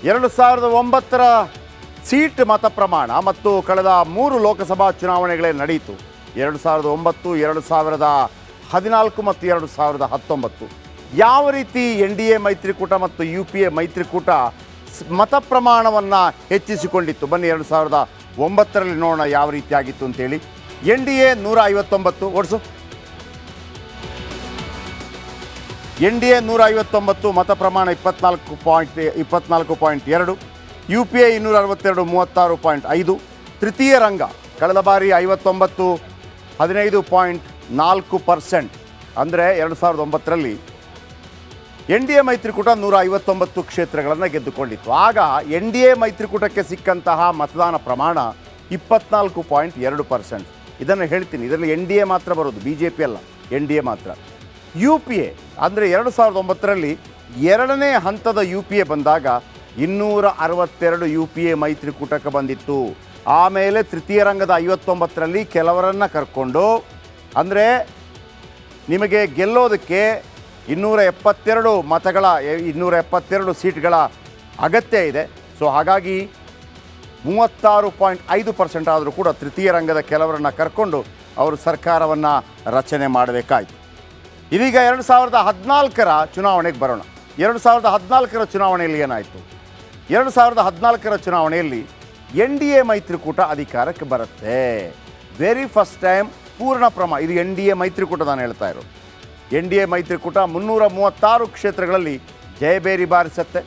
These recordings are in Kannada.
2009ರ ಸೀಟ್ ಮತ ಪ್ರಮಾಣ ಮತ್ತು ಕಳೆದ 3 ಲೋಕಸಭಾ ಚುನಾವಣೆಗಳೇ ನಡೆಯಿತು. 2009, 2014 ಮತ್ತು 2019. ಯಾವ ರೀತಿ NDA ಮೈತ್ರಿಕೂಟ ಮತ್ತು UPA ಮೈತ್ರಿಕೂಟ ಮತ ಪ್ರಮಾಣವನ್ನು ಹೆಚ್ಚಿಸಿಕೊಂಡಿತ್ತು, ಬನ್ನಿ 2009ರಲ್ಲಿ ನೋಡೋಣ ಯಾವ ರೀತಿ ಆಗಿತ್ತು ಅಂತೇಳಿ. NDA 159 ಓಡಿಸು. NDA 159, ಮತ ಪ್ರಮಾಣ 24.2. UPA 262, 36.5. ತೃತೀಯ ರಂಗ ಕಳೆದ ಬಾರಿ 59, 15.4%. ಅಂದರೆ 2009ರಲ್ಲಿ NDA ಮೈತ್ರಿಕೂಟ 159 ಕ್ಷೇತ್ರಗಳನ್ನು ಗೆದ್ದುಕೊಂಡಿತ್ತು. ಆಗ NDA ಮೈತ್ರಿಕೂಟಕ್ಕೆ ಸಿಕ್ಕಂತಹ ಮತದಾನ ಪ್ರಮಾಣ 24.2%. ಇದನ್ನು ಹೇಳ್ತೀನಿ, ಇದರಲ್ಲಿ NDA ಮಾತ್ರ ಬರೋದು, BJP ಅಲ್ಲ, NDA ಮಾತ್ರ. UPA ಅಂದರೆ 2009ರಲ್ಲಿ ಎರಡನೇ ಹಂತದ UPA ಬಂದಾಗ 262 UPA ಮೈತ್ರಿಕೂಟಕ್ಕೆ ಬಂದಿತ್ತು. ಆಮೇಲೆ ತೃತೀಯ ರಂಗದ 59ರಲ್ಲಿ ಕೆಲವರನ್ನು ಕರ್ಕೊಂಡು, ಅಂದರೆ ನಿಮಗೆ ಗೆಲ್ಲೋದಕ್ಕೆ 272 ಮತಗಳ 272 ಸೀಟ್ಗಳ ಅಗತ್ಯ ಇದೆ. ಸೊ ಹಾಗಾಗಿ 36.5% ಆದರೂ ಕೂಡ ತೃತೀಯ ರಂಗದ ಕೆಲವರನ್ನು ಕರ್ಕೊಂಡು ಅವರು ಸರ್ಕಾರವನ್ನು ರಚನೆ ಮಾಡಬೇಕಾಯಿತು. ಇದೀಗ 2014ರ ಚುನಾವಣೆಗೆ ಬರೋಣ. 2014ರ ಚುನಾವಣೆಯಲ್ಲಿ ಏನಾಯಿತು? 2014ರ ಚುನಾವಣೆಯಲ್ಲಿ NDA ಮೈತ್ರಿಕೂಟ ಅಧಿಕಾರಕ್ಕೆ ಬರುತ್ತೆ. ವೆರಿ ಫಸ್ಟ್ ಟೈಮ್ ಪೂರ್ಣ ಪ್ರಮಾಣ. ಇದು NDA ಮೈತ್ರಿಕೂಟ ನಾನು ಹೇಳ್ತಾ ಇರೋದು. NDA ಮೈತ್ರಿಕೂಟ 336 ಕ್ಷೇತ್ರಗಳಲ್ಲಿ ಜಯಬೇರಿ ಬಾರಿಸುತ್ತೆ.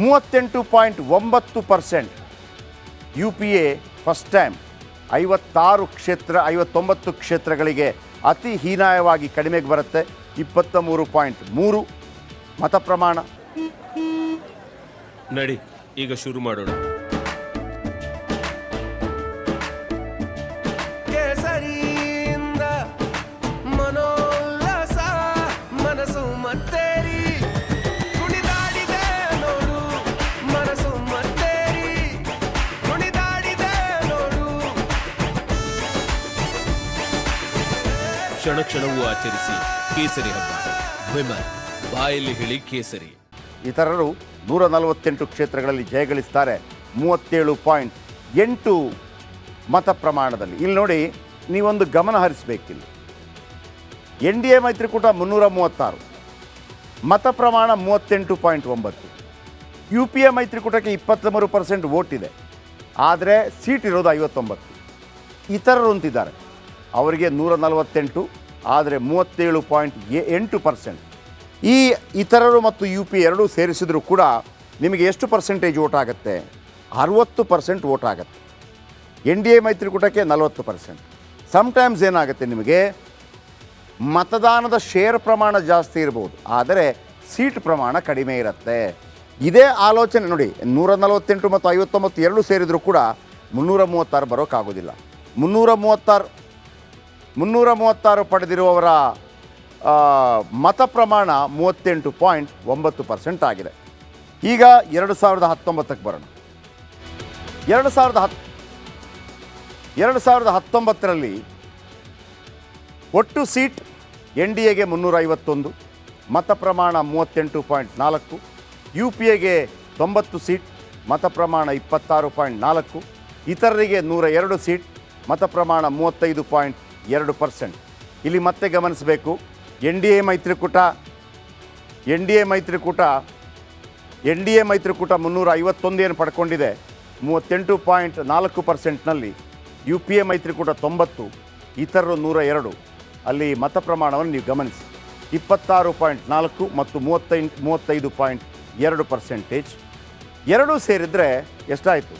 38.9%. UPA ಫಸ್ಟ್ ಟೈಮ್ 59 ಕ್ಷೇತ್ರಗಳಿಗೆ ಅತಿ ಹೀನಾಯವಾಗಿ ಕಡಿಮೆಗೆ ಬರುತ್ತೆ. 23.3 ಮತ ಪ್ರಮಾಣ. ನಡಿ ಈಗ ಶುರು ಮಾಡೋಣ. ಕೇಸರಿಯಿಂದ ಮನೋಲ್ಲಾಸ ಮನಸ್ಸು ಮತ್ತೇರಿ ಕುಣಿದಾಡಿದೆ ನೋಡು, ಮನಸ್ಸು ಮತ್ತೇರಿ ಕುಣಿದಾಡಿದೆ ನೋಡು. ಕ್ಷಣ ಕ್ಷಣವೂ ಆಚರಿಸಿ ಕೇಸರಿ ಹಬ್ಬ. ವಿಮಲ್ ಬಾಯಲ್ಲಿ ಹೇಳಿ ಕೇಸರಿ. ಇತರರು 148 ಕ್ಷೇತ್ರಗಳಲ್ಲಿ ಜಯಗಳಿಸ್ತಾರೆ 37.8 ಮತ ಪ್ರಮಾಣದಲ್ಲಿ. ಇಲ್ಲಿ ನೋಡಿ, ನೀವೊಂದು ಗಮನ ಹರಿಸಬೇಕಿಲ್ಲ. NDA ಮೈತ್ರಿಕೂಟ 336, ಮತ ಪ್ರಮಾಣ 38.9. UPA ಮೈತ್ರಿಕೂಟಕ್ಕೆ 23% ವೋಟ್ ಇದೆ, ಆದರೆ ಸೀಟ್ ಇರೋದು 59. ಇತರರು ಅಂತಿದ್ದಾರೆ, ಅವರಿಗೆ 148, ಆದರೆ 37.8%. ಈ ಇತರರು ಮತ್ತು UPA ಎರಡೂ ಸೇರಿಸಿದರೂ ಕೂಡ ನಿಮಗೆ ಎಷ್ಟು ಪರ್ಸೆಂಟೇಜ್ ವೋಟ್ ಆಗುತ್ತೆ? 60% ವೋಟ್ ಆಗುತ್ತೆ. NDA ಮೈತ್ರಿಕೂಟಕ್ಕೆ 40%. ಸಮ್ಟೈಮ್ಸ್ ಏನಾಗುತ್ತೆ, ನಿಮಗೆ ಮತದಾನದ ಶೇರ್ ಪ್ರಮಾಣ ಜಾಸ್ತಿ ಇರ್ಬೋದು, ಆದರೆ ಸೀಟ್ ಪ್ರಮಾಣ ಕಡಿಮೆ ಇರುತ್ತೆ. ಇದೇ ಆಲೋಚನೆ ನೋಡಿ, 148 ಮತ್ತು 59 ಎರಡೂ ಸೇರಿದರೂ ಕೂಡ 336 ಬರೋಕ್ಕಾಗೋದಿಲ್ಲ. 336 ಪಡೆದಿರುವವರ ಮತ ಪ್ರಮಾಣ 38.9% ಆಗಿದೆ. ಈಗ 2019ಕ್ಕೆ ಬರೋಣ. 2019ರಲ್ಲಿ ಒಟ್ಟು ಸೀಟ್ NDAಗೆ 351, ಮತ ಪ್ರಮಾಣ 38.4. UPAಗೆ 90 ಸೀಟ್, ಮತ ಪ್ರಮಾಣ 26.4. ಇತರರಿಗೆ 102 ಸೀಟ್, ಮತ ಪ್ರಮಾಣ 35.2%. ಇಲ್ಲಿ ಮತ್ತೆ ಗಮನಿಸಬೇಕು, NDA ಮೈತ್ರಿಕೂಟ 351 ಏನು ಪಡ್ಕೊಂಡಿದೆ, 38.4%ನಲ್ಲಿ. UPA ಮೈತ್ರಿಕೂಟ 90, ಇತರರು 102. ಅಲ್ಲಿ ಮತ ಪ್ರಮಾಣವನ್ನು ನೀವು ಗಮನಿಸಿ, 26.4 ಮತ್ತು 35.2%. ಎರಡೂ ಸೇರಿದರೆ ಎಷ್ಟಾಯಿತು?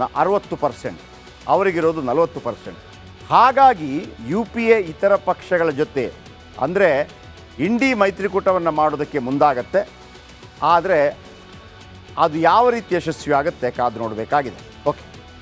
60%. ಅವರಿಗಿರೋದು 40%. ಹಾಗಾಗಿ UPA ಇತರ ಪಕ್ಷಗಳ ಜೊತೆ, ಅಂದರೆ ಇಂಡಿ ಮೈತ್ರಿಕೂಟವನ್ನು ಮಾಡೋದಕ್ಕೆ ಮುಂದಾಗತ್ತೆ. ಆದರೆ ಅದು ಯಾವ ರೀತಿ ಯಶಸ್ವಿ ಆಗುತ್ತೆ ಕಾದು ನೋಡಬೇಕಾಗಿದೆ.